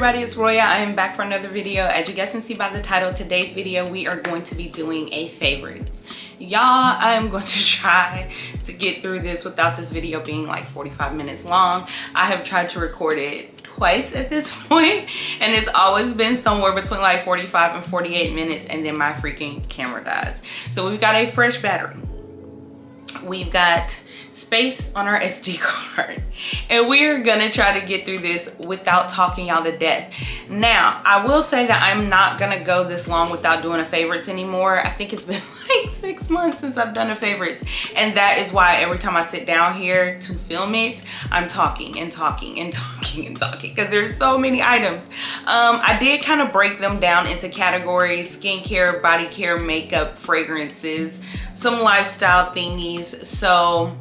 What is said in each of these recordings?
everybody, it's Roya. I am back for another video. As you guys can see by the title, today's video we are going to be doing a favorites. Y'all, I am going to try to get through this without this video being like 45 minutes long. I have tried to record it twice at this point, and it's always been somewhere between like 45 and 48 minutes, and then my freaking camera dies. So we've got a fresh battery. We've got space on our SD card, and we're gonna try to get through this without talking y'all to death. Now, I will say that I'm not gonna go this long without doing a favorites anymore. I think it's been like 6 months since I've done a favorites, and that is why every time I sit down here to film it, I'm talking and talking and talking and talking because there's so many items. I did kind of break them down into categories: skincare, body care, makeup, fragrances, some lifestyle thingies. So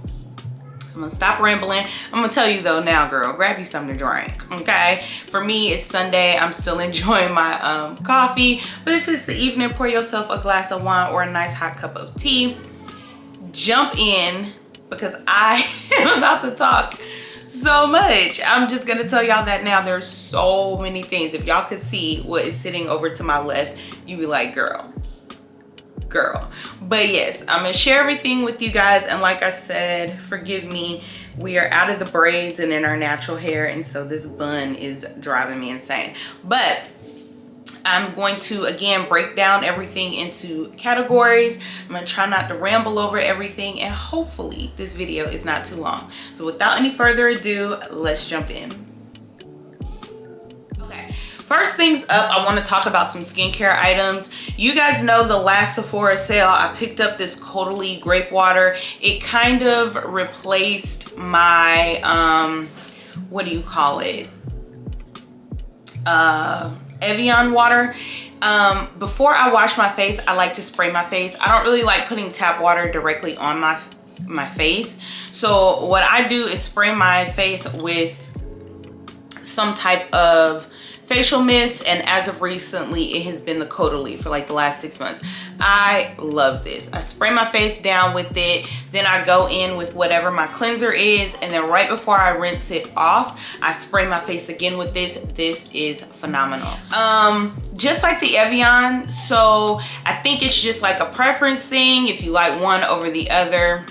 I'm gonna stop rambling. I'm gonna tell you though now, girl, grab you something to drink, okay? For me, it's Sunday. I'm still enjoying my coffee, but if it's the evening, pour yourself a glass of wine or a nice hot cup of tea. Jump in, because I am about to talk so much. I'm just gonna tell y'all that now. There's so many things. If y'all could see what is sitting over to my left, you'd be like, girl. But yes, I'm gonna share everything with you guys, and like I said, forgive me, we are out of the braids and in our natural hair, and so this bun is driving me insane. But I'm going to again break down everything into categories. I'm gonna try not to ramble over everything, and hopefully this video is not too long. So without any further ado, let's jump in. First things up, I want to talk about some skincare items. You guys know the last Sephora sale, I picked up this Caudalie grape water. It kind of replaced my, what do you call it? Evian water. Before I wash my face, I like to spray my face. I don't really like putting tap water directly on my face. So what I do is spray my face with some type of facial mist, and as of recently it has been the Caudalie for like the last 6 months. I love this. I spray my face down with it, then I go in with whatever my cleanser is, and then right before I rinse it off, I spray my face again with this. This is phenomenal. Just like the Evian, so I think it's just like a preference thing. If you like one over the other,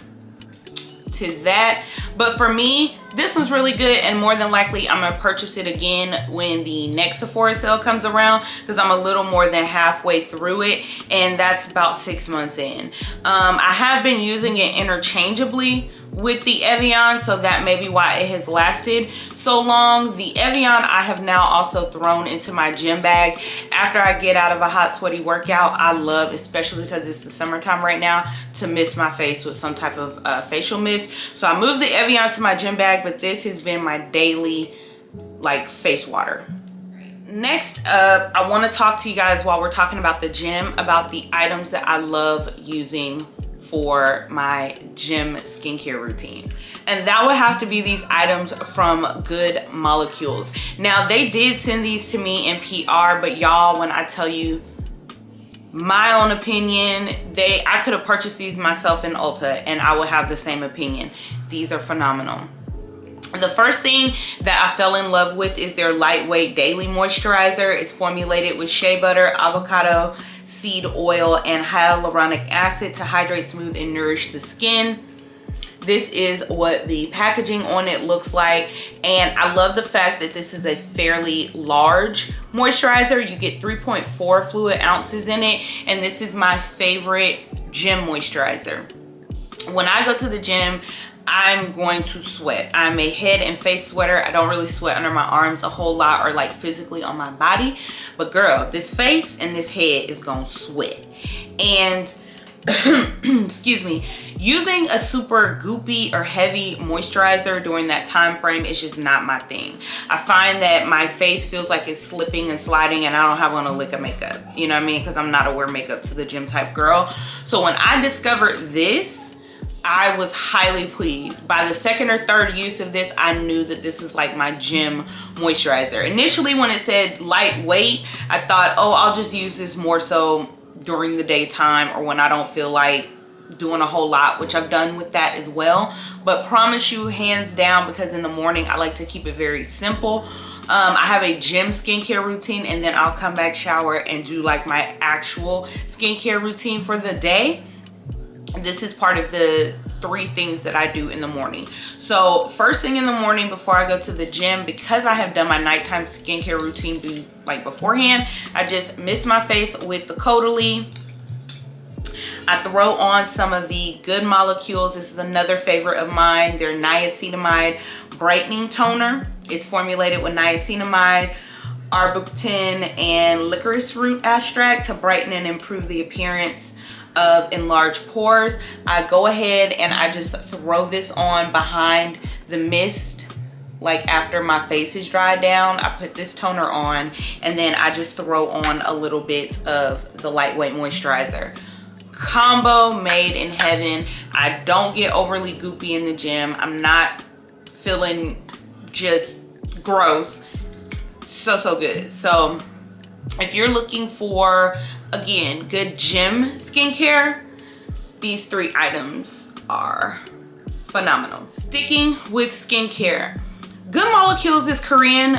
'tis that. But for me, this one's really good, and more than likely I'm gonna purchase it again when the next Sephora sale comes around, because I'm a little more than halfway through it, and that's about 6 months in. I have been using it interchangeably with the Evian, so that may be why it has lasted so long. The Evian I have now also thrown into my gym bag. After I get out of a hot sweaty workout, I love, especially because it's the summertime right now, to mist my face with some type of facial mist. So I moved the Evian to my gym bag, but this has been my daily like face water. Next up, I want to talk to you guys while we're talking about the gym about the items that I love using for my gym skincare routine, and that would have to be these items from Good Molecules. Now, they did send these to me in PR, but y'all, when I tell you my own opinion, I could have purchased these myself in Ulta and I would have the same opinion. These are phenomenal. The first thing that I fell in love with is their lightweight daily moisturizer. It's formulated with shea butter, avocado seed oil, and hyaluronic acid to hydrate, smooth, and nourish the skin. This is what the packaging on it looks like, and I love the fact that this is a fairly large moisturizer. You get 3.4 fluid ounces in it, and this is my favorite gym moisturizer. When I go to the gym, I'm going to sweat. I'm a head and face sweater. I don't really sweat under my arms a whole lot or like physically on my body, but girl, this face and this head is gonna sweat. And excuse me, using a super goopy or heavy moisturizer during that time frame is just not my thing. I find that my face feels like it's slipping and sliding, and I don't have on a lick of makeup, you know what I mean, because I'm not a wear makeup to the gym type girl. So when I discovered this, I was highly pleased. By the second or third use of this, I knew that this was like my gym moisturizer. Initially, when it said lightweight, I thought, oh, I'll just use this more so during the daytime or when I don't feel like doing a whole lot, which I've done with that as well. But promise you, hands down, because in the morning I like to keep it very simple. I have a gym skincare routine, and then I'll come back, shower, and do like my actual skincare routine for the day. This is part of the 3 things that I do in the morning. So first thing in the morning before I go to the gym, because I have done my nighttime skincare routine like beforehand, I just mist my face with the caudalie. I throw on some of the Good Molecules. This is another favorite of mine. Their niacinamide brightening toner. It's formulated with niacinamide, arbutin, and licorice root extract to brighten and improve the appearance of enlarged pores. I go ahead and I just throw this on behind the mist. Like after my face is dried down, I put this toner on, and then I just throw on a little bit of the lightweight moisturizer. Combo made in heaven. I don't get overly goopy in the gym. I'm not feeling just gross. So good. So if you're looking for, again, good gym skincare, these 3 items are phenomenal. Sticking with skincare, Good Molecules is Korean,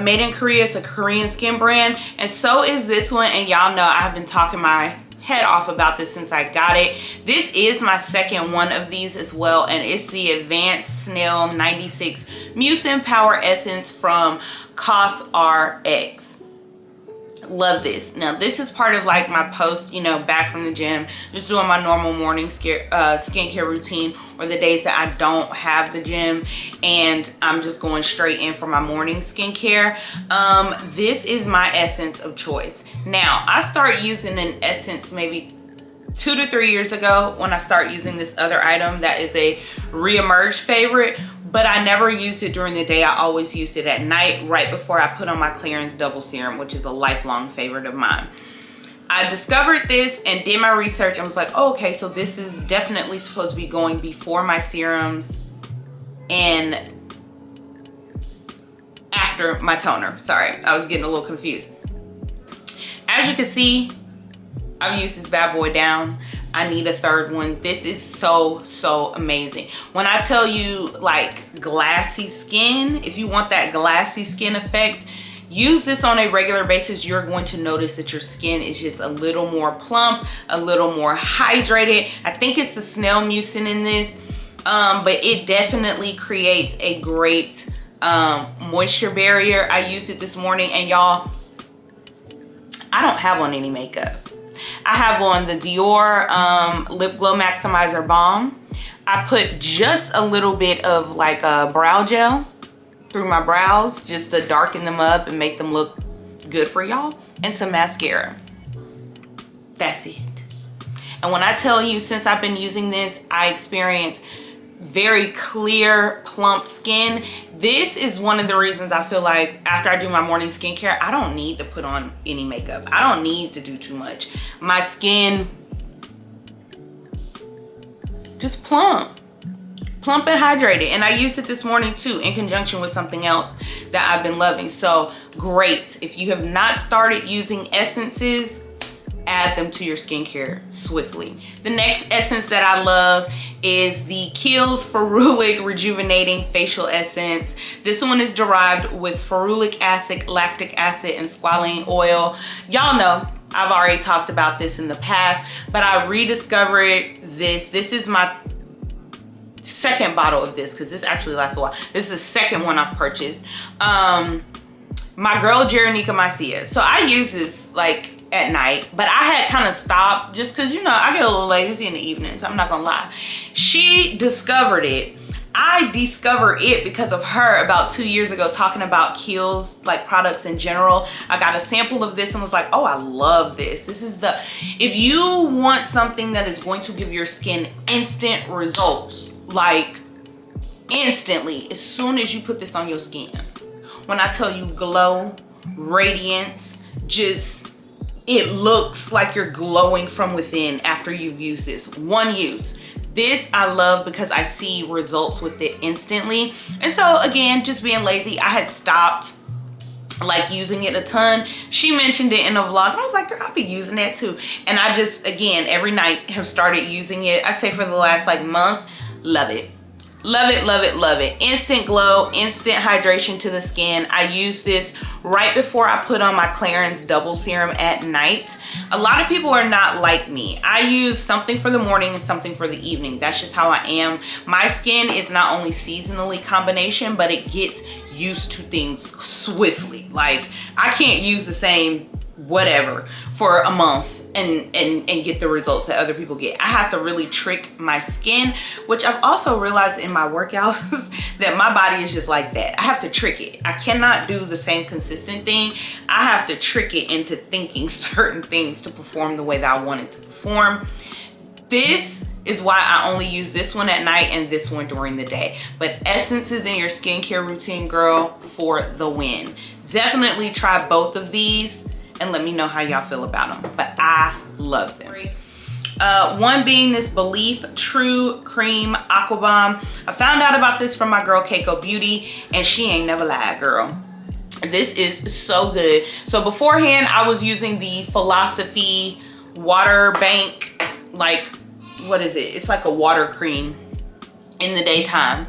made in Korea. It's a Korean skin brand, and so is this one. And y'all know I've been talking my head off about this since I got it. This is my second one of these as well, and it's the Advanced Snail 96 Mucin Power Essence from cosrx. Love this. Now this is part of like my post, you know, back from the gym, just doing my normal morning skincare routine, or the days that I don't have the gym and I'm just going straight in for my morning skincare. This is my essence of choice. Now I start using an essence maybe 2 to 3 years ago when I start using this other item that is a re-emerged favorite, but I never used it during the day. I always used it at night right before I put on my Clearance Double Serum, which is a lifelong favorite of mine. I discovered this and did my research and was like, oh, okay, so this is definitely supposed to be going before my serums and after my toner. Sorry, I was getting a little confused. As you can see, I've used this bad boy down. I need a 3rd one. This is so amazing. When I tell you like glassy skin, if you want that glassy skin effect, use this on a regular basis. You're going to notice that your skin is just a little more plump, a little more hydrated. I think it's the snail mucin in this, but it definitely creates a great moisture barrier. I used it this morning, and y'all, I don't have on any makeup. I have on the Dior Lip Glow Maximizer Balm. I put just a little bit of like a brow gel through my brows just to darken them up and make them look good for y'all, and some mascara. That's it. And when I tell you, since I've been using this, I experience very clear, plump skin. This is one of the reasons I feel like after I do my morning skincare, I don't need to put on any makeup. I don't need to do too much. My skin, just plump and hydrated. And I used it this morning too, in conjunction with something else that I've been loving. So great. If you have not started using essences, add them to your skincare swiftly. The next essence that I love is the Kiehls Ferulic Rejuvenating Facial Essence. This one is derived with ferulic acid, lactic acid, and squalane oil. Y'all know I've already talked about this in the past, but I rediscovered this. This is my 2nd bottle of this, because this actually lasts a while. This is the 2nd one I've purchased. My girl Jeronica Macia. So I use this like at night, but I had kind of stopped just because, you know, I get a little lazy in the evenings, I'm not gonna lie. She discovered it. I discovered it because of her about 2 years ago, talking about Kiehls, like products in general. I got a sample of this and was like, oh, I love this. This is the, if you want something that is going to give your skin instant results, like instantly, as soon as you put this on your skin, when I tell you glow, radiance, just, it looks like you're glowing from within after you've used this. One use. This I love because I see results with it instantly. And so again, just being lazy, I had stopped like using it a ton. She mentioned it in a vlog and I was like, girl, I'll be using that too. And I just, again, every night have started using it. I say for the last like month. Love it. Love it, love it, love it. Instant glow, instant hydration to the skin. I use this right before I put on my Clarins double serum at night. A lot of people are not like me. I use something for the morning and something for the evening. That's just how I am. My skin is not only seasonally combination, but it gets used to things swiftly. Like, I can't use the same whatever for a month and get the results that other people get. I have to really trick my skin, which I've also realized in my workouts that my body is just like that. I have to trick it. I cannot do the same consistent thing. I have to trick it into thinking certain things to perform the way that I want it to perform. This is why I only use this one at night and this one during the day. But essences in your skincare routine, girl, for the win. Definitely try both of these and let me know how y'all feel about them. But I love them. One being this Belief True Cream Aqua Bomb. I found out about this from my girl Keiko Beauty, and she ain't never lied, girl. This is so good. So beforehand, I was using the Philosophy Water Bank, like, what is it? It's like a water cream in the daytime.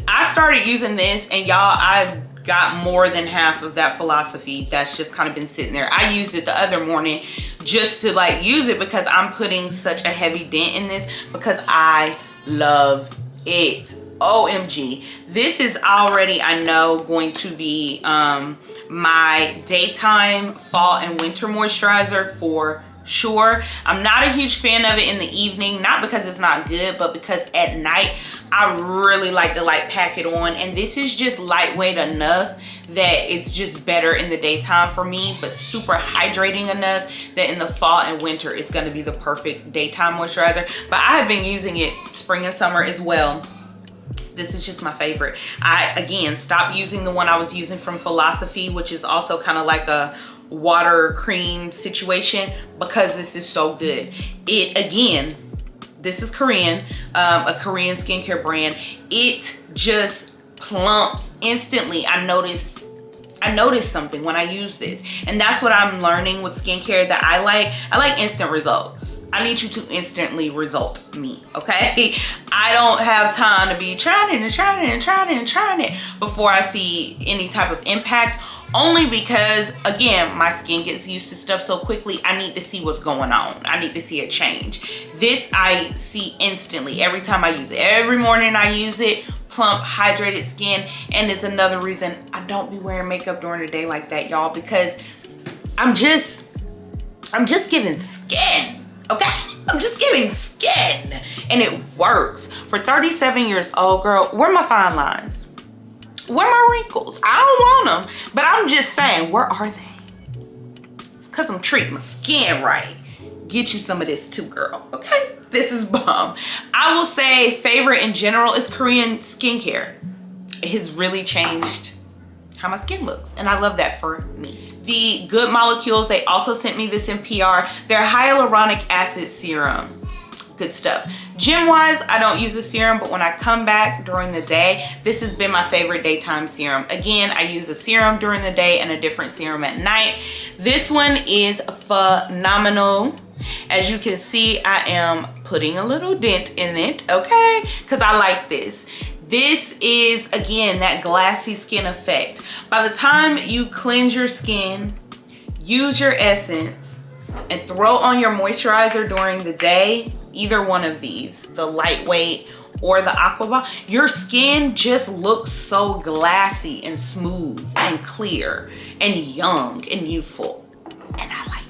I started using this, and y'all, I got more than half of that Philosophy that's just kind of been sitting there. I used it the other morning just to like use it because I'm putting such a heavy dent in this because I love it. OMG. This is already, I know, going to be my daytime fall and winter moisturizer for sure. I'm not a huge fan of it in the evening, not because it's not good, but because at night I really like to like pack it on, and this is just lightweight enough that it's just better in the daytime for me, but super hydrating enough that in the fall and winter it's going to be the perfect daytime moisturizer. But I have been using it spring and summer as well. This is just my favorite. I again stopped using the one I was using from Philosophy, which is also kind of like a water cream situation, because this is so good. It again, this is Korean, a Korean skincare brand. It just plumps instantly. I notice something when I use this, and that's what I'm learning with skincare that I like instant results. I need you to instantly result me, okay? I don't have time to be trying it before I see any type of impact, only because, again, my skin gets used to stuff so quickly. I need to see what's going on. I need to see a change. This I see instantly every time I use it. Every morning I use it. Plump, hydrated skin. And it's another reason I don't be wearing makeup during the day like that, y'all, because I'm just giving skin, okay? I'm just giving skin, and it works. For 37 years old, girl, where are my fine lines? Where are my wrinkles? I don't want them, but I'm just saying, where are they? It's because I'm treating my skin right. Get you some of this too, girl, okay? This is bomb. I will say favorite in general is Korean skincare. It has really changed how my skin looks, and I love that for me. The Good Molecules, they also sent me this in PR. Their hyaluronic acid serum. Good stuff. Gym wise, I don't use a serum, but when I come back during the day, this has been my favorite daytime serum. Again, I use a serum during the day and a different serum at night. This one is phenomenal. As you can see, I am putting a little dent in it, okay? Because I like this. This is, again, that glassy skin effect. By the time you cleanse your skin, use your essence, and throw on your moisturizer during the day, either one of these, the lightweight or the Aqua Bomb, your skin just looks so glassy and smooth and clear and young and youthful. And I like that.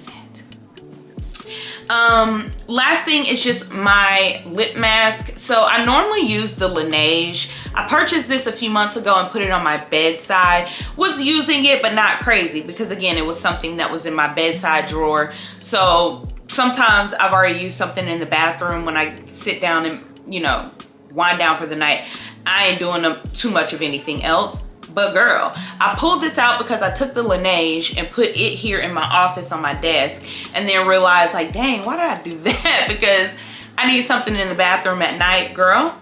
Last thing is just my lip mask. So I normally use the Laneige. I purchased this a few months ago and put it on my bedside. Was using it, but not crazy, because again, it was something that was in my bedside drawer. So sometimes I've already used something in the bathroom when I sit down and, you know, wind down for the night. I ain't doing too much of anything else. But girl, I pulled this out because I took the Laneige and put it here in my office on my desk, and then realized, like, dang, why did I do that? Because I need something in the bathroom at night, girl.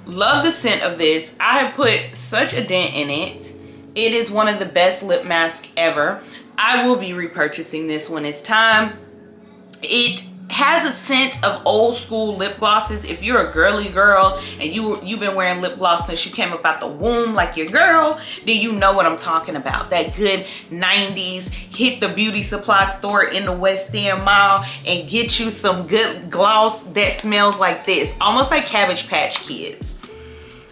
Love the scent of this. I have put such a dent in it. It is one of the best lip masks ever. I will be repurchasing this when it's time. It has a scent of old school lip glosses. If you're a girly girl and you've been wearing lip gloss since you came up out the womb like your girl, then you know what I'm talking about. That good 90s, hit the beauty supply store in the West End Mall and get you some good gloss that smells like this, almost like Cabbage Patch Kids.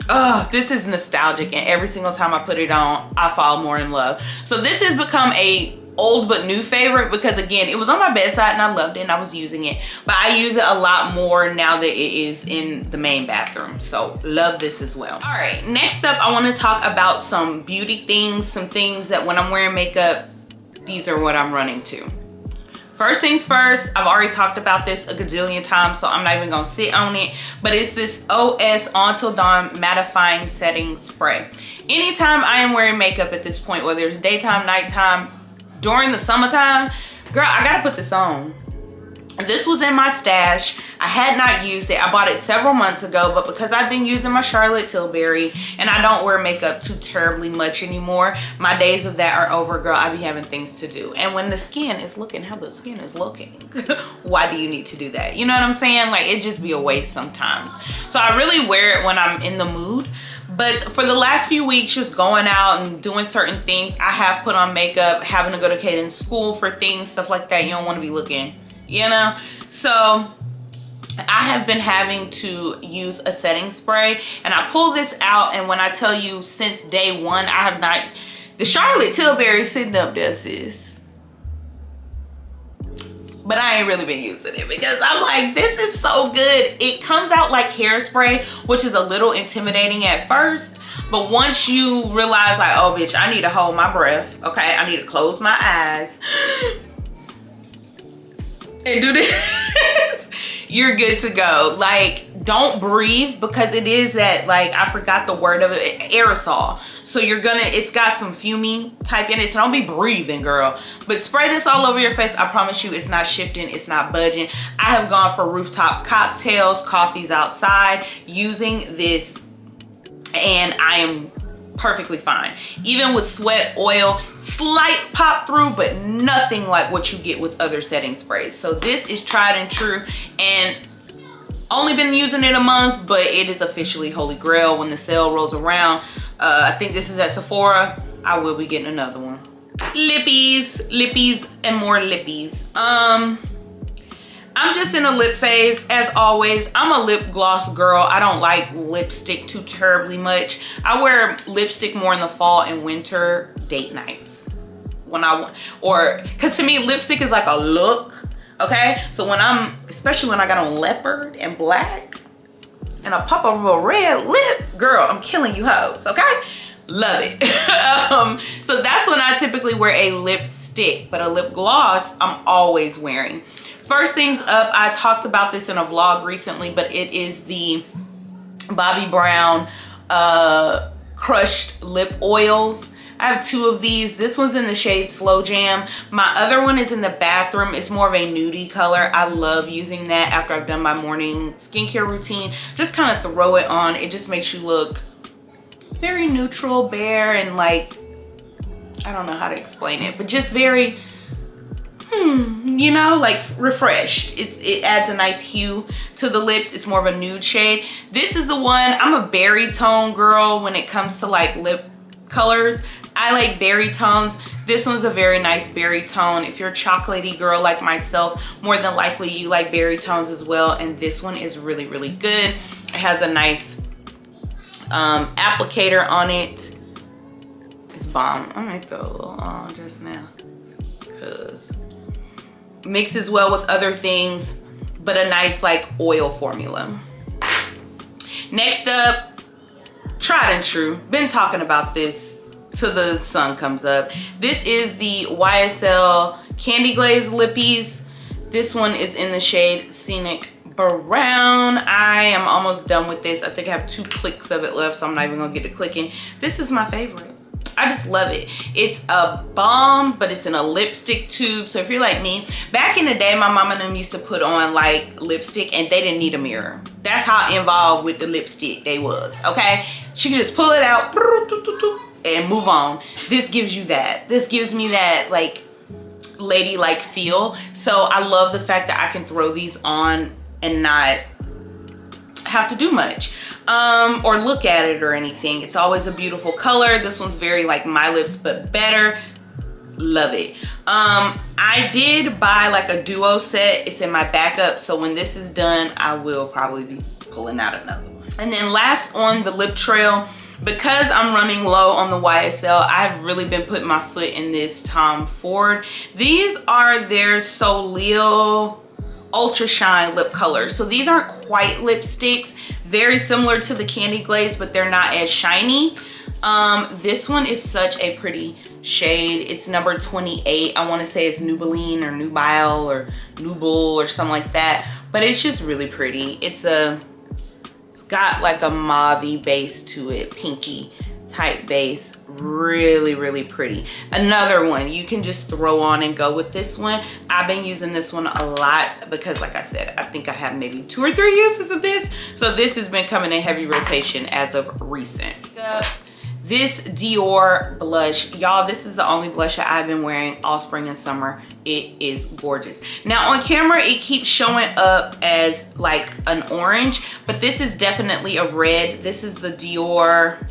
Oh, this is nostalgic, and every single time I put it on, I fall more in love. So this has become a old but new favorite because, again, it was on my bedside and I loved it and I was using it, but I use it a lot more now that it is in the main bathroom. So love this as well. All right, next up, I want to talk about some beauty things, some things that when I'm wearing makeup, these are what I'm running to. First things first, I've already talked about this a gajillion times, so I'm not even gonna sit on it, but it's this OS On Till Dawn Mattifying Setting Spray. Anytime I am wearing makeup at this point, whether it's daytime, nighttime, during the summertime, girl, I gotta put this on. This was in my stash. I had not used it. I bought it several months ago, but because I've been using my Charlotte Tilbury and I don't wear makeup too terribly much anymore, my days of that are over, girl. I be having things to do. And when the skin is looking how the skin is looking, why do you need to do that? You know what I'm saying? Like, it just be a waste sometimes. So I really wear it when I'm in the mood. But for the last few weeks, just going out and doing certain things, I have put on makeup, having to go to Caden's school for things, stuff like that. You don't want to be looking, you know? So I have been having to use a setting spray, and I pull this out, and when I tell you since day one, I have not, the Charlotte Tilbury sitting up there, sis. But I ain't really been using it because I'm like, this is so good. It comes out like hairspray, which is a little intimidating at first. But once you realize like, oh bitch, I need to hold my breath. Okay, I need to close my eyes and do this. You're good to go. Like, don't breathe because it is that, like, I forgot the word of it, aerosol. So you're gonna, it's got some fuming type in it, so don't be breathing, girl. But spray this all over your face. I promise you, it's not shifting, it's not budging. I have gone for rooftop cocktails, coffees outside, using this, and I am perfectly fine. Even with sweat, oil, slight pop through, but nothing like what you get with other setting sprays. So this is tried and true, and only been using it a month, but it is officially holy grail. When the sale rolls around, I think this is at Sephora, I will be getting another one. Lippies and more lippies. I'm just in a lip phase as always. I'm a lip gloss girl. I don't like lipstick too terribly much. I wear lipstick more in the fall and winter date nights when I want, or because to me lipstick is like a look. Okay, so when I'm, especially when I got on leopard and black and a pop of a red lip, girl, I'm killing you hoes, okay? Love it. So that's when I typically wear a lipstick, but a lip gloss I'm always wearing. First things up, I talked about this in a vlog recently, but it is the Bobbi Brown crushed lip oils. I have two of these. This one's in the shade Slow Jam. My other one is in the bathroom. It's more of a nudie color. I love using that after I've done my morning skincare routine. Just kind of throw it on. It just makes you look very neutral, bare, and like, I don't know how to explain it, but just very, you know, like refreshed. It adds a nice hue to the lips. It's more of a nude shade. This is the one, I'm a berry tone girl when it comes to like lip colors. I like berry tones. This one's a very nice berry tone. If you're a chocolatey girl like myself, more than likely you like berry tones as well. And this one is really, really good. It has a nice applicator on it. It's bomb. I might throw a little on just now because mixes well with other things, but a nice like oil formula. Next up, tried and true. Been talking about this till the sun comes up. This is the YSL Candy Glaze Lippies. This one is in the shade Scenic Brown. I am almost done with this. I think I have 2 clicks of it left, so I'm not even gonna get to clicking. This is my favorite. I just love it. It's a balm, but it's in a lipstick tube. So if you're like me, back in the day, my mom and them used to put on like lipstick and they didn't need a mirror. That's how involved with the lipstick they was, okay? She could just pull it out and move on. This gives you that. This gives me that like ladylike feel. So I love the fact that I can throw these on and not have to do much or look at it or anything. It's always a beautiful color. This one's very like My Lips but better. Love it. I did buy like a duo set. It's in my backup, so when this is done I will probably be pulling out another one. And then last on the lip trail, because I'm running low on the YSL, I've really been putting my foot in this Tom Ford. These are their Soleil Ultra Shine lip colors. So these aren't quite lipsticks, very similar to the Candy Glaze, but they're not as shiny. This one is such a pretty shade. It's number 28. I want to say it's Nubiline or Nubile or Nubul or something like that, but it's just really pretty. It's got like a mauve-y base to it, pinky type base. Really, really pretty. Another one you can just throw on and go with this one. I've been using this one a lot because, like I said, I think I have maybe 2 or 3 uses of this. So this has been coming in heavy rotation as of recent. This Dior blush, y'all, this is the only blush that I've been wearing all spring and summer. It is gorgeous. Now on camera, it keeps showing up as like an orange, but this is definitely a red. This is the Dior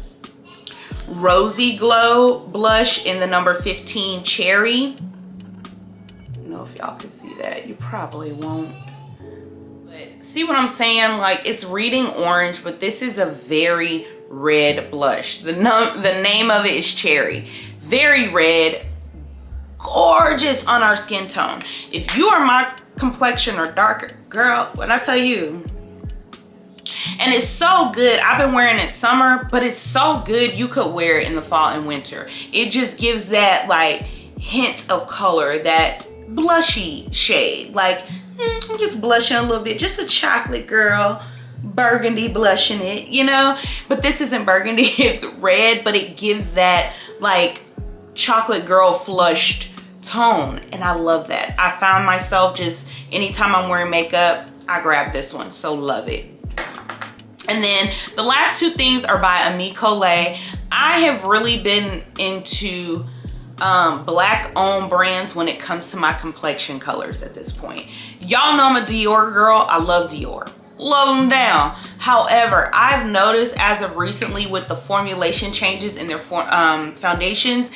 Rosy Glow blush in the number 15 Cherry. I don't know if y'all can see that. You probably won't. But see what I'm saying? Like, it's reading orange, but this is a very red blush. The name of it is Cherry. Very red, gorgeous on our skin tone. If you are my complexion or darker, girl, when I tell you, and it's so good. I've been wearing it summer, but it's so good you could wear it in the fall and winter. It just gives that like hint of color, that blushy shade. Like, I'm just blushing a little bit, just a chocolate girl, burgundy blushing it, you know? But this isn't burgundy, it's red, but it gives that like chocolate girl flushed tone, and I love that. I found myself just, anytime I'm wearing makeup, I grab this one, so love it. And then the last 2 things are by Ami Colé. I have really been into black owned brands when it comes to my complexion colors at this point. Y'all know I'm a Dior girl. I love Dior. Love them down. However, I've noticed as of recently with the formulation changes in their foundations,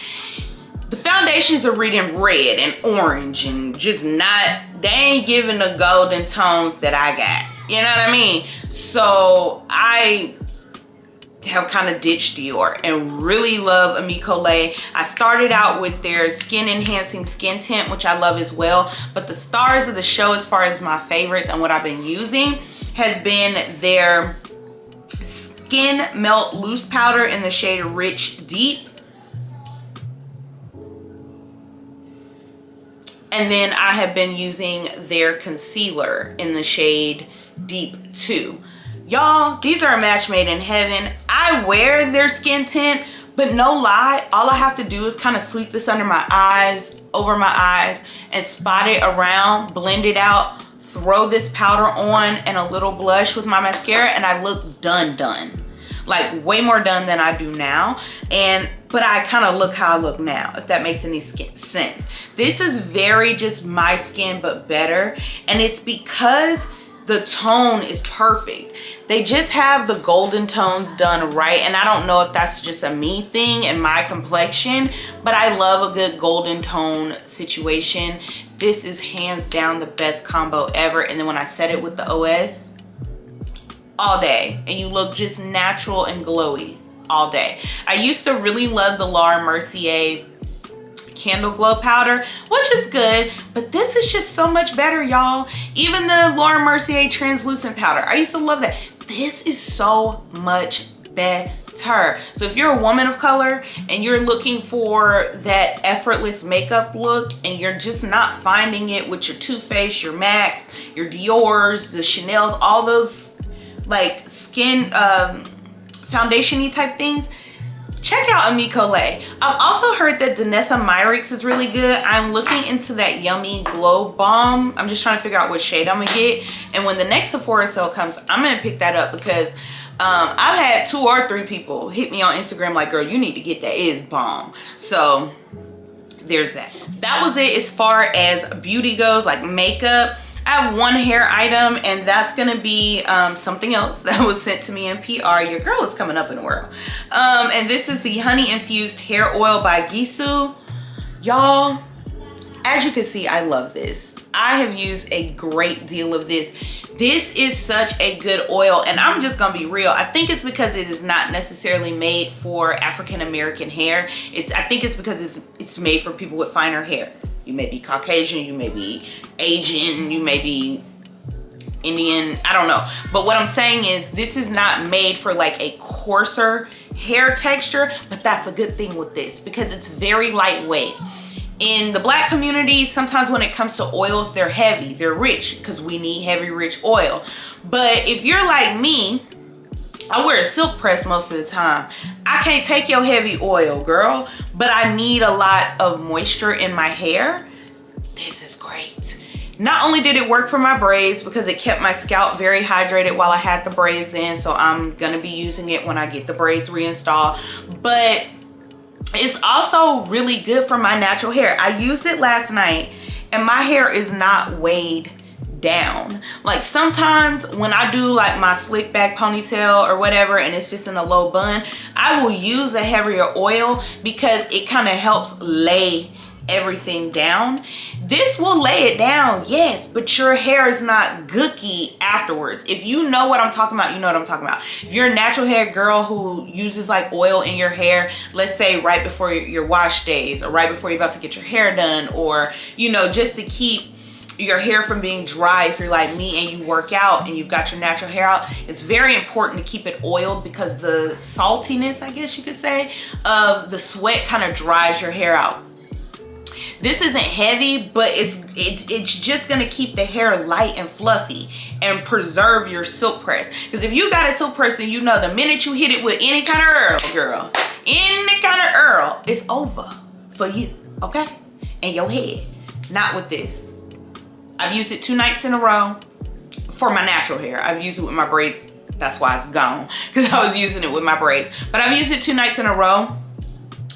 the foundations are reading red and orange and just not, they ain't giving the golden tones that I got. You know what I mean? So I have kind of ditched Dior and really love Ami Colé. I started out with their skin enhancing skin tint, which I love as well. But the stars of the show as far as my favorites and what I've been using has been their Skin Melt Loose Powder in the shade Rich Deep. And then I have been using their concealer in the shade Deep 2. Y'all, these are a match made in heaven. I wear their skin tint, but no lie, all I have to do is kind of sweep this under my eyes, over my eyes, and spot it around, blend it out, throw this powder on and a little blush with my mascara, and I look done. Like way more done than I do now. But I kind of look how I look now, if that makes any sense. This is very just my skin, but better. And it's because the tone is perfect. They just have the golden tones done right. And I don't know if that's just a me thing and my complexion, but I love a good golden tone situation. This is hands down the best combo ever. And then when I set it with the OS, all day, and you look just natural and glowy all day. I used to really love the Laura Mercier Candle Glow Powder, which is good, but this is just so much better, y'all. Even the Laura Mercier Translucent Powder, I used to love that. This is so much better. So if you're a woman of color and you're looking for that effortless makeup look and you're just not finding it with your Too Faced, your MACs, your Dior's, the Chanel's, all those like skin foundation-y type things, check out Ami Colé. I've also heard that Danessa Myricks is really good. I'm looking into that Yummy Glow Balm. I'm just trying to figure out what shade I'm gonna get. And when the next Sephora sale comes, I'm gonna pick that up because I've had 2 or 3 people hit me on Instagram like, girl, you need to get that. It is bomb. So there's that. That was it as far as beauty goes, like makeup. I have one hair item, and that's gonna be something else that was sent to me in PR. Your girl is coming up in the world. And this is the honey infused hair oil by Kiehls. Y'all, as you can see, I love this. I have used a great deal of this. This is such a good oil, and I'm just gonna be real. I think it's because it is not necessarily made for African American hair. I think it's because it's made for people with finer hair. You may be Caucasian, you may be Asian, you may be Indian, I don't know. But what I'm saying is this is not made for like a coarser hair texture, but that's a good thing with this because it's very lightweight. In the Black community, sometimes when it comes to oils, they're heavy, they're rich because we need heavy, rich oil. But if you're like me, I wear a silk press most of the time. I can't take your heavy oil, girl, but I need a lot of moisture in my hair. This is great. Not only did it work for my braids because it kept my scalp very hydrated while I had the braids in, so I'm gonna be using it when I get the braids reinstalled, but it's also really good for my natural hair. I used it last night and my hair is not weighed down. Like sometimes when I do like my slick back ponytail or whatever and it's just in a low bun, I will use a heavier oil because it kind of helps lay everything down. This will lay it down, yes, but your hair is not gooky afterwards. If you know what I'm talking about, you know what I'm talking about. If you're a natural hair girl who uses like oil in your hair, let's say right before your wash days or right before you're about to get your hair done, or you know, just to keep your hair from being dry, if you're like me and you work out and you've got your natural hair out, it's very important to keep it oiled because the saltiness, I guess you could say, of the sweat kind of dries your hair out. This isn't heavy, but it's just gonna keep the hair light and fluffy and preserve your silk press. Because if you got a silk press, then you know the minute you hit it with any kind of Earl, girl, any kind of Earl, it's over for you, okay? And your head, not with this. I've used it 2 nights in a row for my natural hair. I've used it with my braids. That's why it's gone, because I was using it with my braids. But I've used it 2 nights in a row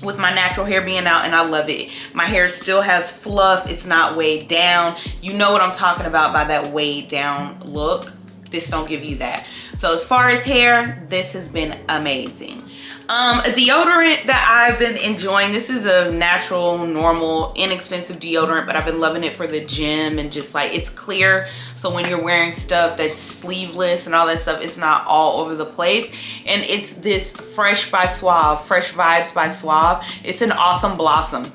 with my natural hair being out, and I love it. My hair still has fluff. It's not weighed down. You know what I'm talking about by that weighed down look. This don't give you that. So as far as hair, this has been amazing. A deodorant that I've been enjoying, this is a natural, normal, inexpensive deodorant, but I've been loving it for the gym and just like, it's clear. So when you're wearing stuff that's sleeveless and all that stuff, it's not all over the place. And it's this Fresh by Suave, Fresh Vibes by Suave. It's an Awesome Blossom.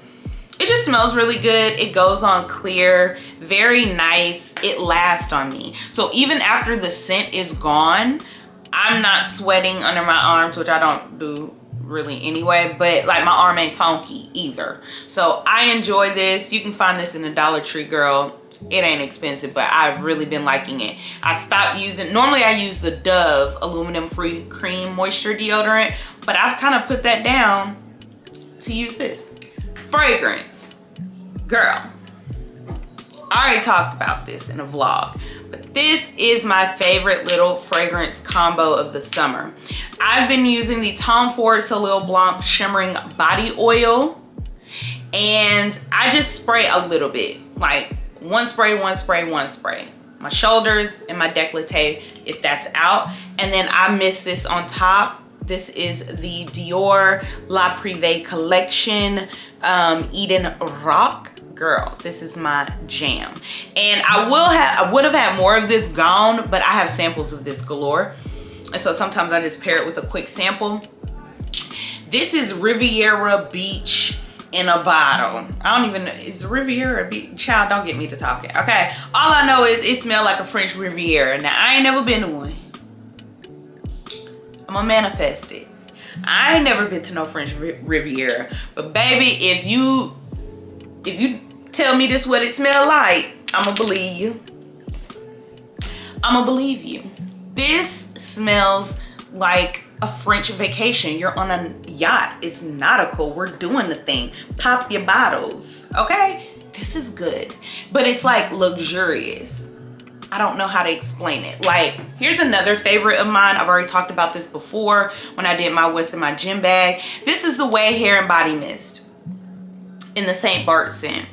It just smells really good. It goes on clear, very nice. It lasts on me. So even after the scent is gone, I'm not sweating under my arms, which I don't do really anyway, but like my arm ain't funky either. So I enjoy this. You can find this in the Dollar Tree, girl. It ain't expensive, but I've really been liking it. I stopped using, normally I use the Dove aluminum free cream moisture deodorant, but I've kind of put that down to use this. Fragrance, girl, I already talked about this in a vlog, but this is my favorite little fragrance combo of the summer. I've been using the Tom Ford Soleil Blanc Shimmering Body Oil, and I just spray a little bit, like one spray, one spray, one spray. My shoulders and my décolleté, if that's out, and then I mist this on top. This is the Dior La Privée collection, Eden Rock. Girl, this is my jam. And I would have had more of this gone, but I have samples of this galore. And so sometimes I just pair it with a quick sample. This is Riviera Beach in a bottle. I don't even know, is Riviera Beach? Child, don't get me to talking, okay? All I know is it smells like a French Riviera. Now, I ain't never been to one. I'm gonna manifest it. I ain't never been to no French Riviera. But baby, if you tell me this what it smell like, I'ma believe you. I'ma believe you. This smells like a French vacation. You're on a yacht. It's nautical. We're doing the thing. Pop your bottles, okay? This is good, but it's like luxurious. I don't know how to explain it. Like, here's another favorite of mine. I've already talked about this before when I did my what's in my gym bag. This is the Way Hair and Body Mist. in the St. Bart scent.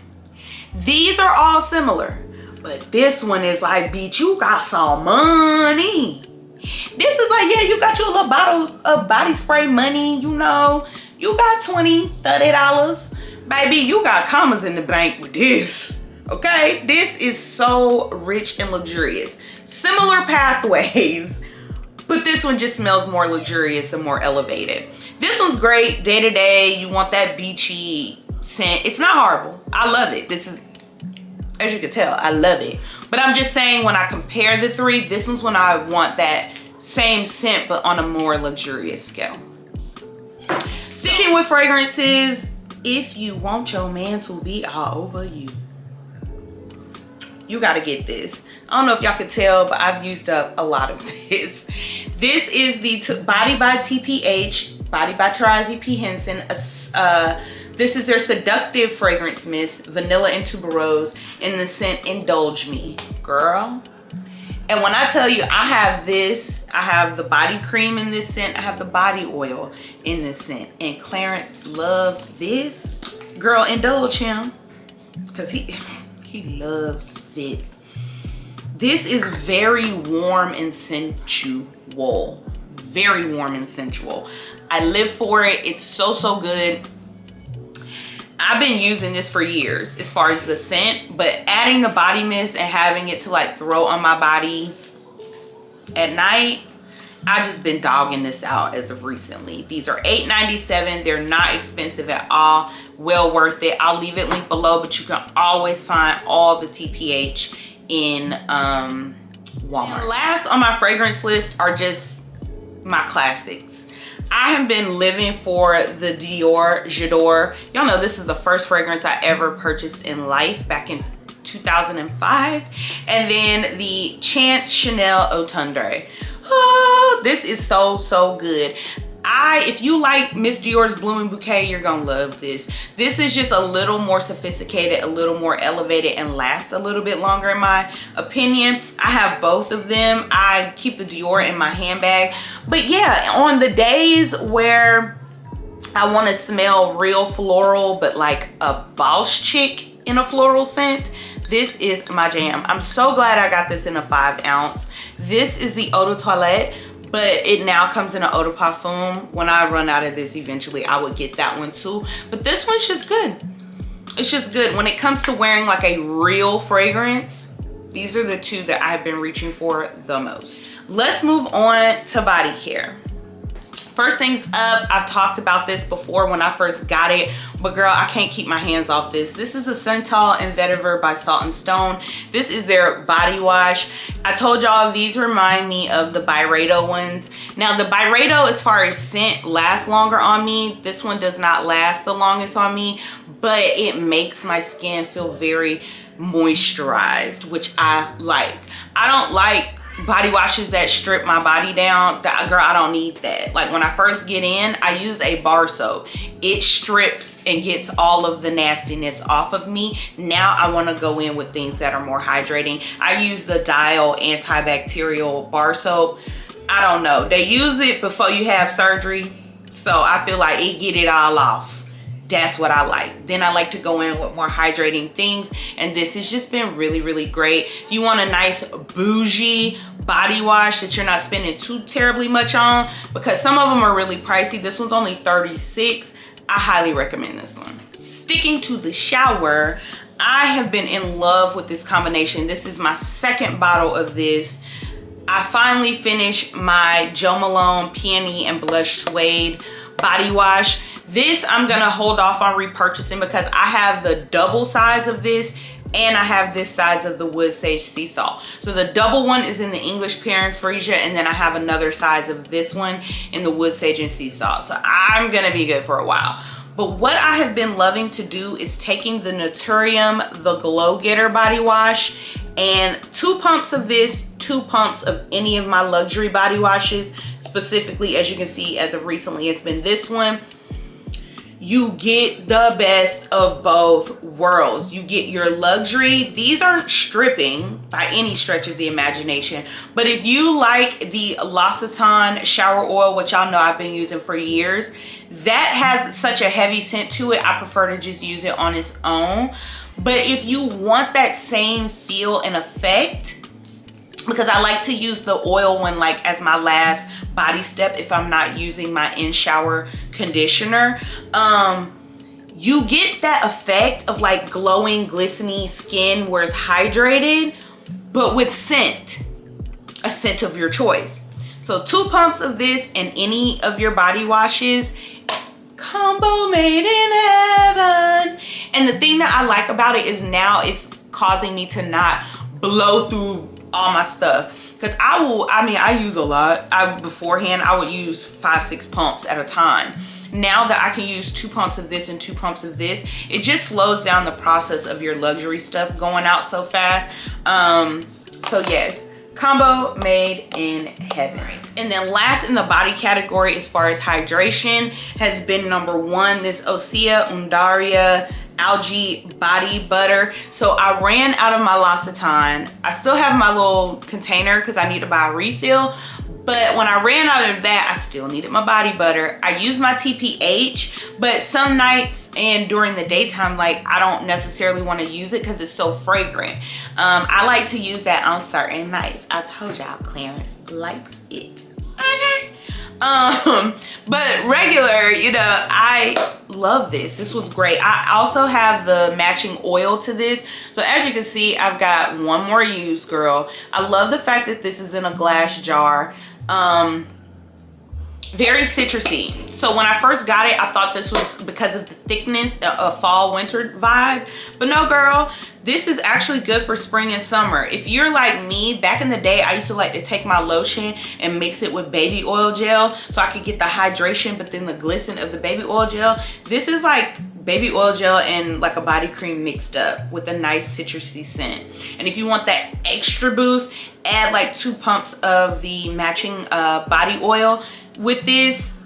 These are all similar, but this one is like, bitch, you got some money. This is like, yeah, you got your little bottle of body spray money, you know. You got $20, $30. Baby, you got commas in the bank with this, okay? This is so rich and luxurious. Similar pathways, but this one just smells more luxurious and more elevated. This one's great day to day. You want that beachy scent. It's not horrible. I love it. This is, as you can tell, I love it. But I'm just saying, when I compare the three, this one's when I want that same scent, but on a more luxurious scale. Sticking with fragrances, if you want your man to be all over you, you gotta get this. I don't know if y'all can tell, but I've used up a lot of this. This is the Body by TPH, Body by Taraji P. Henson. This is their seductive fragrance mist, vanilla and tuberose, in the scent Indulge Me. Girl. And when I tell you, I have this, I have the body cream in this scent, I have the body oil in this scent. And Clarence loved this. Girl, indulge him, because he loves this. This is very warm and sensual. Very warm and sensual. I live for it. It's so, so good. I've been using this for years as far as the scent, but adding the body mist and having it to like throw on my body at night, I've just been dogging this out as of recently. These are $8.97. They're not expensive at all. Well worth it. I'll leave it linked below, but you can always find all the TPH in Walmart. And last on my fragrance list are just my classics. I have been living for the Dior J'adore. Y'all know this is the first fragrance I ever purchased in life back in 2005. And then the Chance Chanel Autumn. Oh, this is so, so good. If you like Miss Dior's Blooming Bouquet, you're gonna love this. This is just a little more sophisticated, a little more elevated, and lasts a little bit longer in my opinion. I have both of them. I keep the Dior in my handbag. But yeah, on the days where I wanna smell real floral, but like a boss chick in a floral scent, this is my jam. I'm so glad I got this in a 5 ounce. This is the Eau de Toilette, but it now comes in an eau de parfum. When I run out of this eventually, I would get that one too. But this one's just good. It's just good. When it comes to wearing like a real fragrance, these are the two that I've been reaching for the most. Let's move on to body care. First things up, I've talked about this before when I first got it, but girl, I can't keep my hands off this. This is the Santal and Vetiver by Salt & Stone. This is their body wash. I told y'all these remind me of the Byredo ones. Now the Byredo, as far as scent, lasts longer on me. This one does not last the longest on me, but it makes my skin feel very moisturized, which I like. I don't like body washes that strip my body down. Girl, I don't need that. Like when I first get in, I use a bar soap. It strips and gets all of the nastiness off of me. Now I want to go in with things that are more hydrating. I use the Dior antibacterial bar soap. I don't know. They use it before you have surgery, so I feel like it get it all off. That's what I like. Then I like to go in with more hydrating things, and this has just been really, really great. If you want a nice bougie body wash that you're not spending too terribly much on, because some of them are really pricey. This one's only $36. I highly recommend this one. Sticking to the shower, I have been in love with this combination. This is my second bottle of this. I finally finished my Jo Malone Peony and Blush Suede body wash. This I'm gonna hold off on repurchasing because I have the double size of this and I have this size of the Wood Sage Sea Salt. So the double one is in the English Pear and Freesia, and then I have another size of this one in the Wood Sage and Sea Salt. So I'm gonna be good for a while. But what I have been loving to do is taking the Naturium, the Glow Getter body wash, and 2 pumps of this, 2 pumps of any of my luxury body washes. Specifically, as you can see, as of recently, it's been this one. you get the best of both worlds. You get your luxury. These aren't stripping by any stretch of the imagination, but if you like the L'Occitane shower oil, which y'all know I've been using for years, that has such a heavy scent to it. I prefer to just use it on its own. But if you want that same feel and effect, because I like to use the oil when, like, as my last body step if I'm not using my in-shower conditioner, you get that effect of like glowing, glistening skin where it's hydrated, but with scent, a scent of your choice. So 2 pumps of this in any of your body washes, combo made in heaven. And the thing that I like about it is now it's causing me to not blow through all my stuff. Because I use a lot. Beforehand, I would use 5-6 pumps at a time. Now that I can use 2 pumps of this and 2 pumps of this, it just slows down the process of your luxury stuff going out so fast. So yes, combo made in heaven. And then last in the body category as far as hydration has been number 1, this Osea Undaria algae body butter. So I ran out of my L'Occitane. I still have my little container because I need to buy a refill. But when I ran out of that, I still needed my body butter. I use my TPH, but some nights and during the daytime, like, I don't necessarily want to use it because it's so fragrant. I like to use that on certain nights. I told y'all Clarence likes it. Okay. But regular, you know, I love this. This was great. I also have the matching oil to this. So as you can see, I've got one more use, girl. I love the fact that this is in a glass jar. Very citrusy. So when I first got it, I thought this was because of the thickness, a fall winter vibe, but no, girl, this is actually good for spring and summer. If you're like me, back in the day, I used to like to take my lotion and mix it with baby oil gel so I could get the hydration, but then the glisten of the baby oil gel. This is like baby oil gel and like a body cream mixed up with a nice citrusy scent. And if you want that extra boost, add like 2 pumps of the matching body oil with this.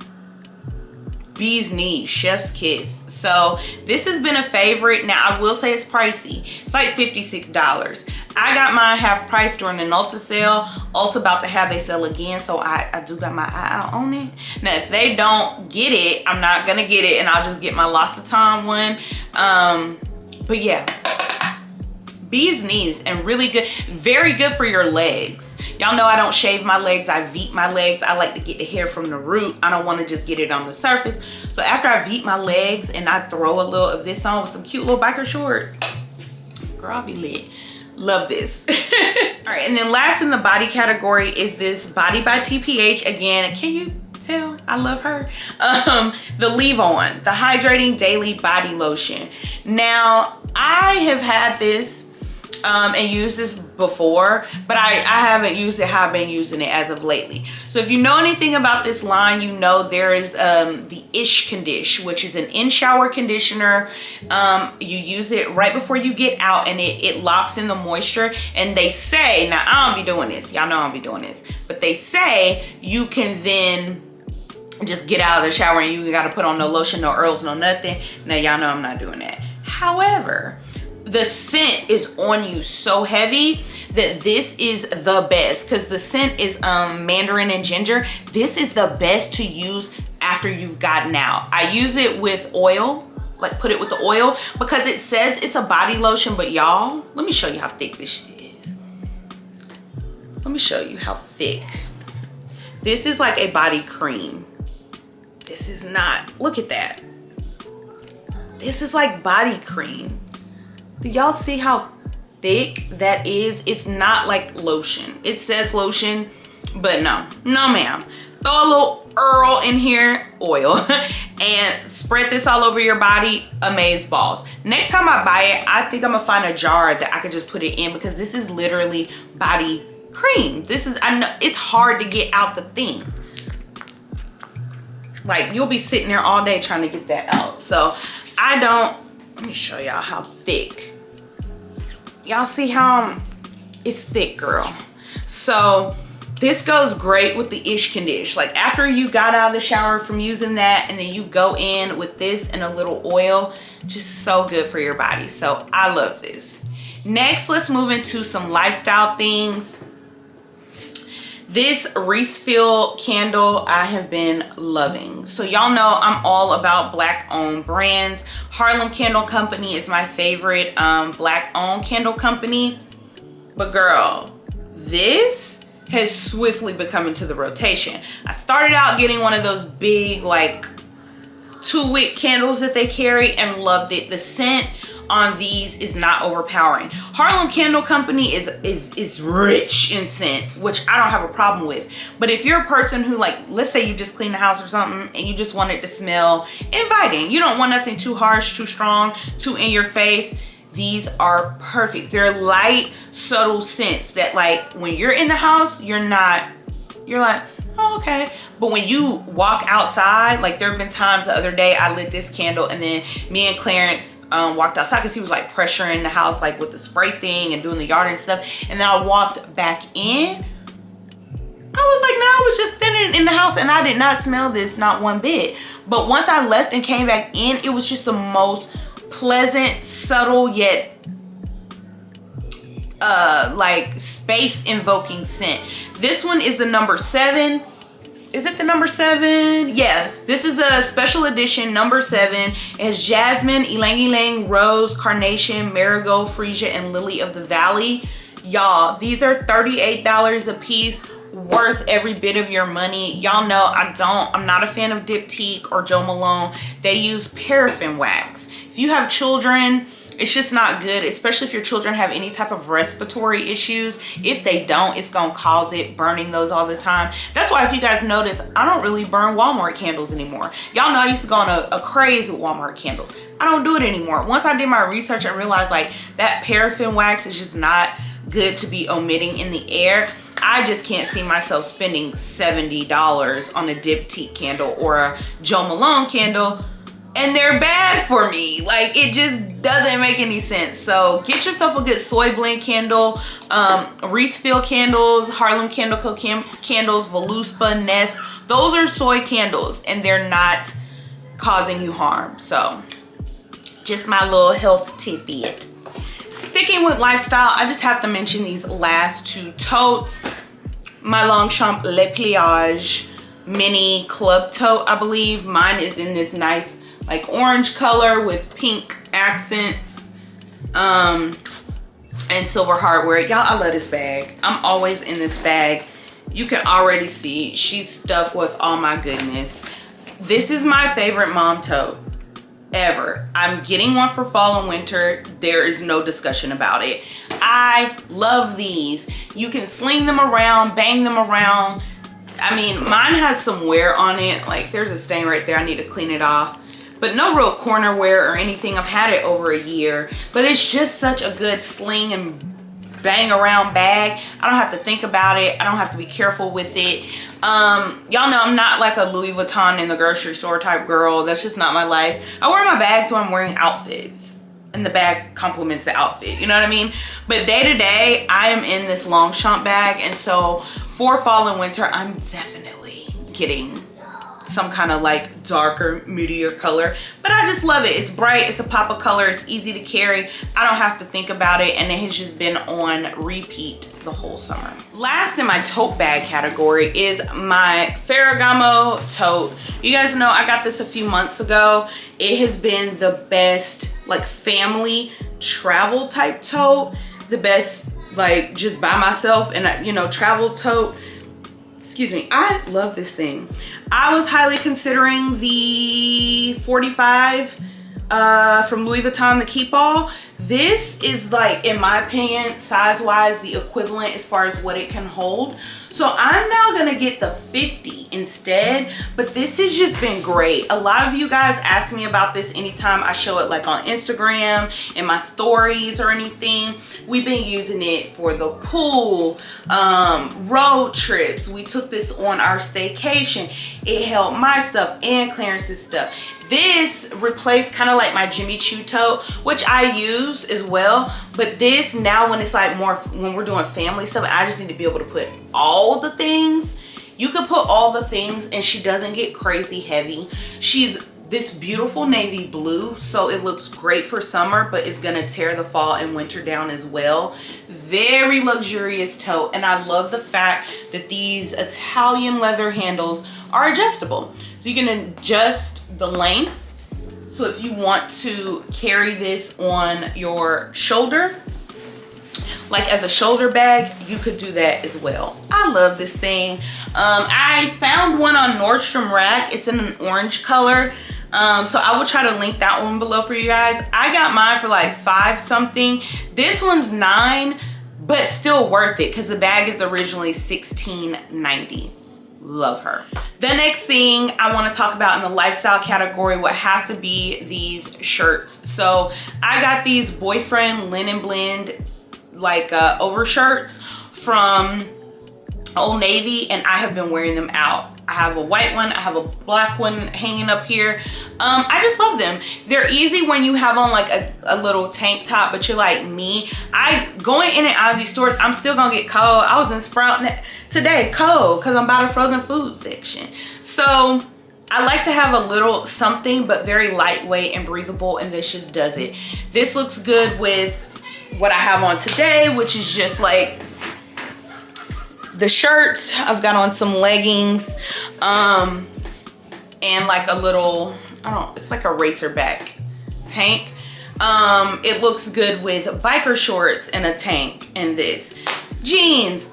Bee's knees, chef's kiss. So this has been a favorite. Now I will say it's pricey. It's like $56. I got mine half price during the Ulta sale. Ulta about to have their sale again, so I do got my eye out on it. Now if they don't get it, I'm not gonna get it and I'll just get my L'Occitane one. But yeah, Bee's knees, and really good, very good for your legs. Y'all know I don't shave my legs, I veet my legs. I like to get the hair from the root. I don't want to just get it on the surface. So after I veet my legs and I throw a little of this on with some cute little biker shorts, girl, I'll be lit. Love this. All right, and then last in the body category is this Body by TPH. Again, can you tell I love her? The Leave On, the Hydrating Daily Body Lotion. Now, I have had this and used this before, but I haven't used it how I've been using it as of lately. So if you know anything about this line, you know there is the Ish Condish, which is an in-shower conditioner. You use it right before you get out and it locks in the moisture. And they say, now I don't be doing this, y'all know I don't be doing this, but they say you can then just get out of the shower and you gotta put on no lotion, no oils, no nothing. Now y'all know I'm not doing that. However, the scent is on you so heavy that this is the best, because the scent is mandarin and ginger. This is the best to use after you've gotten out. I use it with oil, like put it with the oil, because it says it's a body lotion, but y'all, let me show you how thick this shit is. Let me show you how thick. This is like a body cream. This is not, look at that. This is like body cream. Do y'all see how thick that is? It's not like lotion. It says lotion, but no ma'am. Throw a little Earl in here, oil, and spread this all over your body. Amaze balls. Next time I buy it, I think I'm gonna find a jar that I could just put it in, because this is literally body cream. This is, I know it's hard to get out the thing. Like, you'll be sitting there all day trying to get that out. So I don't, let me show y'all how thick. Y'all see how it's thick, girl. So This goes great with the ish condish. Like after you got out of the shower from using that and then you go in with this and a little oil, just so good for your body. So I love this. Next, let's move into some lifestyle things. This refill candle I have been loving. So y'all know I'm all about black owned brands. Harlem Candle Company is my favorite black owned candle company. But girl, this has swiftly become into the rotation. I started out getting one of those big like 2-wick candles that they carry and loved it. The scent on these is not overpowering. Harlem Candle Company is rich in scent, which I don't have a problem with. But if you're a person who, like, let's say you just clean the house or something and you just want it to smell inviting, you don't want nothing too harsh, too strong, too in your face, these are perfect. They're light, subtle scents that, like, when you're in the house, you're like, oh, okay. But when you walk outside, like there have been times the other day I lit this candle and then me and Clarence walked outside because he was like pressuring the house like with the spray thing and doing the yard and stuff. And then I walked back in. I was like, no, I was just thinning in the house and I did not smell this, not one bit. But once I left and came back in, it was just the most pleasant, subtle, yet like space invoking scent. This one is the number 7. Is it the number 7? Yeah, this is a special edition number 7. It has jasmine, ylang ylang, rose, carnation, marigold, freesia, and lily of the valley. Y'all, these are $38 a piece, worth every bit of your money. Y'all know I'm not a fan of Diptyque or Jo Malone. They use paraffin wax. If you have children, it's just not good, especially if your children have any type of respiratory issues. If they don't, it's gonna cause it, burning those all the time. That's why if you guys notice, I don't really burn Walmart candles anymore. Y'all know I used to go on a craze with Walmart candles. I don't do it anymore. Once I did my research and realized like that paraffin wax is just not good to be omitting in the air. I just can't see myself spending $70 on a Diptyque candle or a Jo Malone candle, and they're bad for me. Like, it just doesn't make any sense. So get yourself a good soy blend candle, refill candles, Harlem Candle Co. candles, Voluspa, Nest. Those are soy candles and they're not causing you harm. So just my little health tidbit. Sticking with lifestyle, I just have to mention these last 2 totes. My Longchamp Le Pliage mini club tote, I believe. Mine is in this nice like orange color with pink accents and silver hardware. Y'all, I love this bag. I'm always in this bag. You can already see she's stuffed with all my goodness. This is my favorite mom tote ever. I'm getting one for fall and winter. There is no discussion about it. I love these. You can sling them around, bang them around. I mean, mine has some wear on it. Like there's a stain right there. I need to clean it off. But no real corner wear or anything. I've had it over a year. But it's just such a good sling and bang around bag. I don't have to think about it. I don't have to be careful with it. Y'all know I'm not like a Louis Vuitton in the grocery store type girl. That's just not my life. I wear my bags when I'm wearing outfits. And the bag complements the outfit. You know what I mean? But day to day, I am in this Longchamp bag. And so for fall and winter, I'm definitely getting some kind of like darker, moodier color. But I just love it. It's bright, it's a pop of color, it's easy to carry. I don't have to think about it, and it has just been on repeat the whole summer. Last in my tote bag category is my Ferragamo tote. You guys know I got this a few months ago. It has been the best like family travel type tote. The best like just by myself and you know, travel tote. Excuse me, I love this thing. I was highly considering the 45 from Louis Vuitton, the Keep All. This is like, in my opinion, size-wise, the equivalent as far as what it can hold. So I'm now gonna get the 50 instead, but this has just been great. A lot of you guys ask me about this anytime I show it like on Instagram, in my stories or anything. We've been using it for the pool, road trips. We took this on our staycation. It held my stuff and Clarence's stuff. This replaced kind of like my Jimmy Choo tote, which I use. shoes as well, but this now when it's like more when we're doing family stuff, I just need to be able to put all the things. You can put all the things and she doesn't get crazy heavy. She's this beautiful navy blue, so it looks great for summer, but it's gonna tear the fall and winter down as well. Very luxurious tote, and I love the fact that these Italian leather handles are adjustable. So you can adjust the length. So if you want to carry this on your shoulder, like as a shoulder bag, you could do that as well. I love this thing. I found one on Nordstrom Rack. It's in an orange color. So I will try to link that one below for you guys. I got mine for like $5 something. This one's $9, but still worth it because the bag is originally $16.90. Love her. The next thing I want to talk about in the lifestyle category would have to be these shirts. So I got these boyfriend linen blend like overshirts from Old Navy, and I have been wearing them out. I have a white one, I have a black one hanging up here. I just love them. They're easy when you have on like a little tank top, but you're like me. Going in and out of these stores, I'm still gonna get cold. I was in Sprout today, cold, because I'm by the frozen food section. So I like to have a little something, but very lightweight and breathable, and this just does it. This looks good with what I have on today, which is just like the shirt. I've got on some leggings and like a little, it's like a racerback tank. It looks good with biker shorts and a tank, and this jeans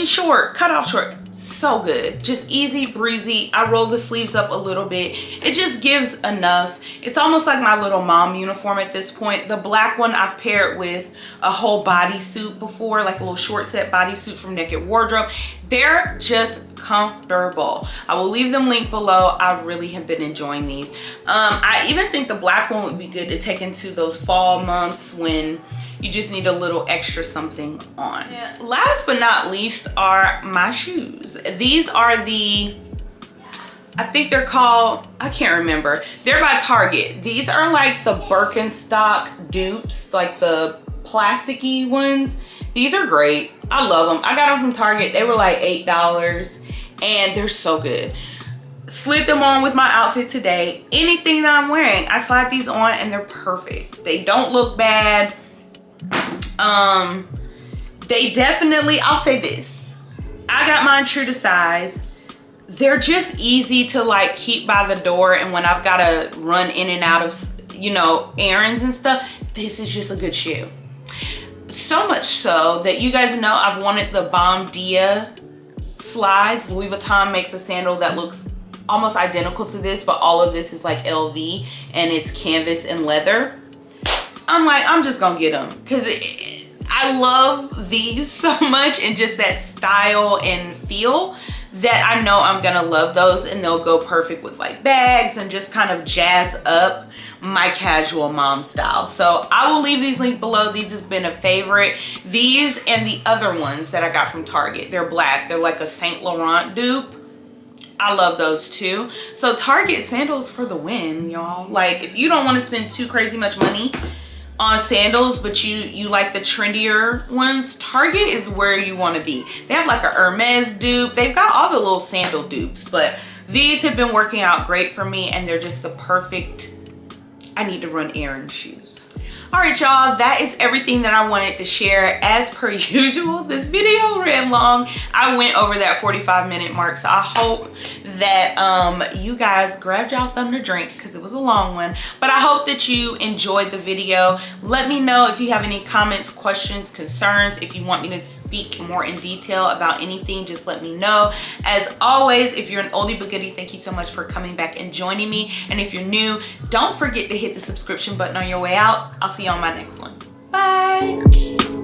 short, cutoff short. So good, just easy breezy. I roll the sleeves up a little bit. It just gives enough. It's almost like my little mom uniform at this point. The black one I've paired with a whole bodysuit before, like a little short set bodysuit from Naked Wardrobe. They're just comfortable. I will leave them linked below. I really have been enjoying these. I even think the black one would be good to take into those fall months when you just need a little extra something on. Yeah. Last but not least are my shoes. These are I think they're called, I can't remember. They're by Target. These are like the Birkenstock dupes, like the plasticky ones. These are great. I love them. I got them from Target. They were like $8 and they're so good. Slid them on with my outfit today. Anything that I'm wearing, I slide these on and they're perfect. They don't look bad. They definitely, I'll say this, I got mine true to size. They're just easy to like keep by the door, and when I've got to run in and out of, you know, errands and stuff, this is just a good shoe. So much so that you guys know I've wanted the Bomb Dia slides. Louis Vuitton makes a sandal that looks almost identical to this, but all of this is like LV and it's canvas and leather. I'm like, I'm just gonna get them because I love these so much, and just that style and feel that I know I'm gonna love those, and they'll go perfect with like bags and just kind of jazz up my casual mom style. So I will leave these linked below. These has been a favorite. These and the other ones that I got from Target, they're black. They're like a Saint Laurent dupe. I love those too. So Target sandals for the win, y'all. Like if you don't want to spend too crazy much money on sandals, but you like the trendier ones, Target is where you want to be. They have like a Hermes dupe. They've got all the little sandal dupes, but these have been working out great for me, and they're just the perfect, I need to run errand shoes. All right, y'all, that is everything that I wanted to share. As per usual, this video ran long. I went over that 45-minute mark, so I hope that you guys grabbed y'all something to drink because it was a long one. But I hope that you enjoyed the video. Let me know if you have any comments, questions, concerns. If you want me to speak more in detail about anything, just let me know. As always, if you're an oldie but goodie, thank you so much for coming back and joining me. And if you're new, don't forget to hit the subscription button on your way out. I'll see you on my next one. Bye.